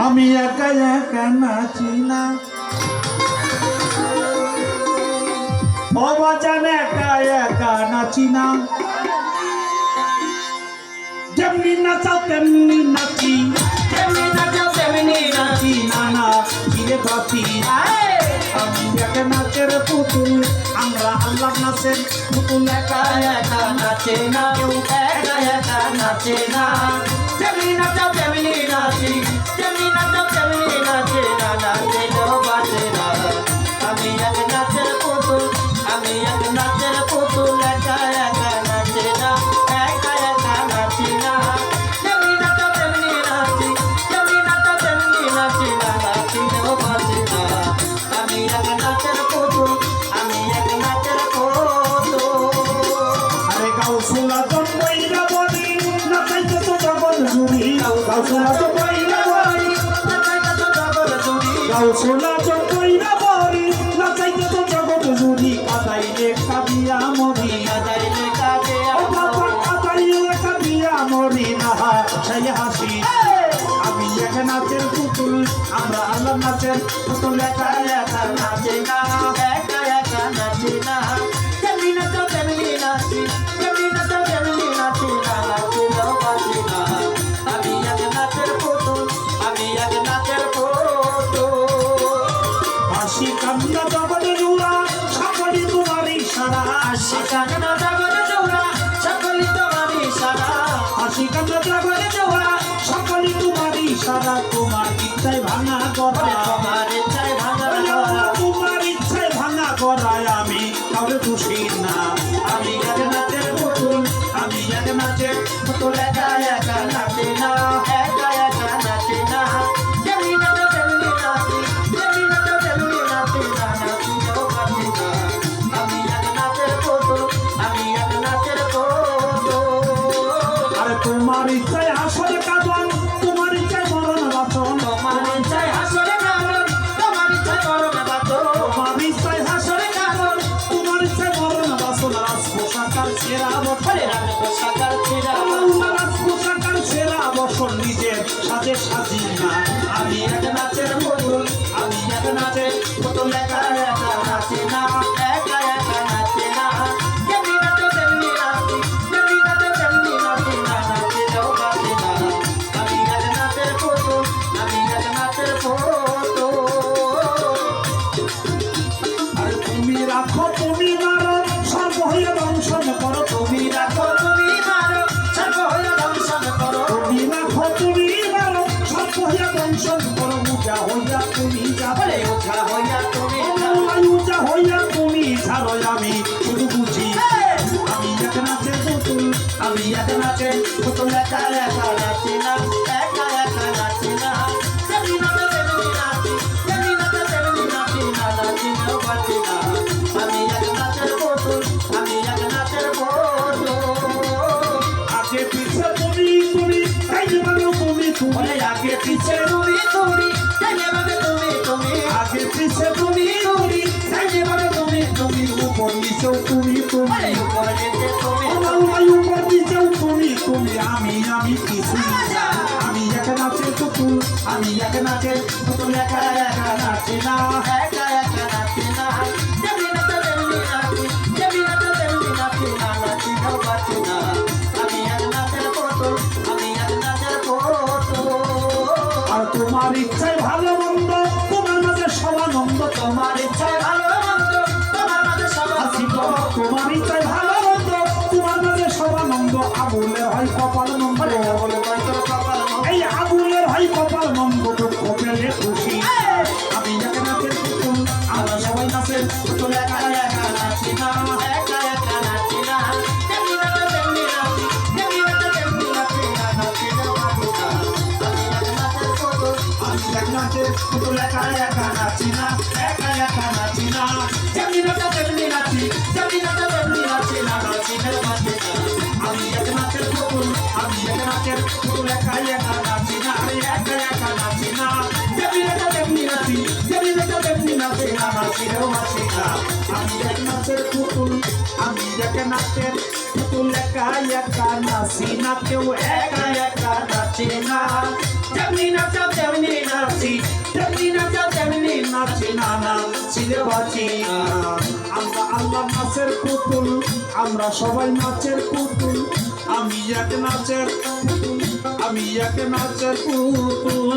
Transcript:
আমি একা একা নাচি না ও বাজান একা একা নাচি না যেমনি নাচাও তেমনি নাচি তেমনি নাচো তেমনি নাচি না না ফিরে বাপি আমি একা নাচের পুতুল আমরা আল্লাহ নাচের পুতুল একা একা নাচে না কেউ একা একা নাচে না তেমনি নাচো তেমনি নাচি তেমনি নাচো তেমনি নাচে না নাচেও বাজে না আমি এক নাচের পুতুল আমি এক নাচের পুতুল একা একা নাচে না একা একা নাচি না তেমনি নাচো তেমনি নাচি তেমনি নাচো তেমনি নাচি না নাচেও বাজে না আমি এক নাচের পুতুল আমি এক নাচের পুতুল আরে গাউসুলা জন্মইরা বলি নাচাইতে তো জগৎ জুড়ি গাউসুলা জন্মইরা বলি গাউসুলা জন্মইরা বলি নাচাইতে তো জগৎ জুড়ি কাদাইলে কাবিয়া মরি কাদাইলে কাবিয়া ও বাবা কাদাইলে কাবিয়া মরি না সেই হাসি আমি এক নাচের পুতুল আমরা আল্লাহ নাচের পুতুল একা একা নাচে না একা একা নাচে না তেমনি নাচো তেমনি নাচি তেমনি নাচো তেমনি নাচি না নাচিলেও বাঁচি না আমি এক নাচের পুতুল আমি এক নাচের পুতুল হাসি কান্না জগৎ জুড়া সকলই তোমার ইশারা হাসি কান্না জগৎ জোড়া সকলই তোমার ইশারা হাসি কান্না জগৎ জুড়া সকলই তোমার ইশারা তোমার ইচ্ছায় ভাঙা গড়া তোমার ইচ্ছায় ভাঙা গড়া তোমার ইচ্ছায় ভাঙা গড়ায় আমি কাউরে খুশি না আমি এক নাচের পুতুল আমি এক নাচের পুতুল একা একা নাচে না একা একা নাচে না তেমনি নাচো তেমনি নাচি তেমনি নাচো তেমনি নাচি না নাচিলেও বাঁচি না আমি এক নাচের পুতুল আমি এক নাচের পুতুল আরে তোমার ইচ্ছায় হাসরে কাঁদন তোমার ইচ্ছায় মরণ বাঁচন তোমার ইচ্ছায় হাসরে কারণ তোমার ইচ্ছায় মরণ বাঁচো তোমার ইচ্ছায় হাসরে কাঁদন তোমার ইচ্ছায় মরণ বাঁচন রাজ পোশাকার সেরা বছরে রাজ পোশাকার ছেঁড়া রাজ পোশাকার সেরা বছর নিজের সাথে সাজি না আমি এক নাচের পুতুল আমি এক নাচের পুতুল একা একা নাচে না একা একা নাচে না তেমনি নাচো তেমনি নাচি তেমনি নাচো তেমনি নাচি না নাচিলেও বাঁচে না আমি এক নাচের পুতুল আমি এক নাচের পুতুল আর তুমি রাখো তুমি মারো সর্ব হইয়া দংশন করো তুমি রাখো তুমি মারো সর্ব হইয়া দংশন করো তুমি রাখো তুমি মারো সর্ব হইয়া দংশন করো উজা হইয়া তুমি যাবে বলে ওঠা হইয়া তুমি উজা হইয়া তুমি ছাড়ো আমি শুধু বুঝি আমি এক নাচের পুতুল আমি এক নাচের পুতুল একা একা নাচি না একা একা নাচি না তেমনি নাচো তেমনি নাচি তেমনি নাচো তেমনি নাচি না নাচিলেও বাঁচি না আমি এক নাচের পুতুল আমি এক নাচের পুতুল আগে পিছে তুমি তুমি তাই মানো তুমি তুমি বলে আগে পিছে তুমি তুমি তাইলে বাজে তুমি তুমি আগে পিছে তুমি তুমি তাই মানো তুমি তুমি উপর নিচেও তুমি তুমি বলে উপরে যেতে তুমি উপর নিচেও তুমি তুমি আমি কিছুই না আমি এক নাচের পুতুল আমি এক নাচের পুতুল একা একা নাচি না একা একা নাচি না তেমনি নাচো তেমনি নাচি তেমনি নাচো তেমনি নাচি না নাচিলেও বাঁচি না আমি এক নাচের পুতুল আমি এক নাচের পুতুল আর তোমার ইচ্ছায় ভালো মন্দ তোমার মাঝে সবানন্দ তোমার ইচ্ছায় ভালো মন্দ তোমার মাঝে সব আসিব তোমার ইচ্ছায় ভালো মন্দ তোমার মাঝে সবানন্দ আবুলের হয় কপাল মন্দ বলে হয়তো কপাল এই আবুলের হয় কপাল মন্দ দুঃখ পেলে খুশি আমি এক নাচের পুতুল আমরা সবাই নাচের পুতুল একা একা নাচি না একা একা নাচি না তেমনি নাচো তেমনি নাচি তেমনি নাচো তেমনি নাচি না নাচিলেও বাঁচি না আমি এক নাচের পুতুল আমি এক নাচের পুতুল একা একা নাচি না একা একা নাচি না তেমনি নাচো তেমনি নাচি তেমনি নাচো তেমনি নাচি না নাচিলেও বাঁচি না আমি এক নাচের পুতুল আমি এক নাচের পুতুল একা একা নাচি না আমি একা একা নাচি না যেমনি নাচা তেমনি নাচি যেমনি নাচা তেমনি নাচি না নাচিলেও নাচি না আমি এক নাচের পুতুল আমি এক নাচের পুতুল পুতুল একা একা নাচি না কেউ একা একা নাচে না যেমনি নাচাও তেমনি নাচি যেমনি নাচাও তেমনি নাচি না না ছিলে বাঁচি না আমরা আল্লাহ নাচের পুতুল আমরা সবাই নাচের পুতুল আমি এক নাচের পুতুল আমি এক নাচের পুতুল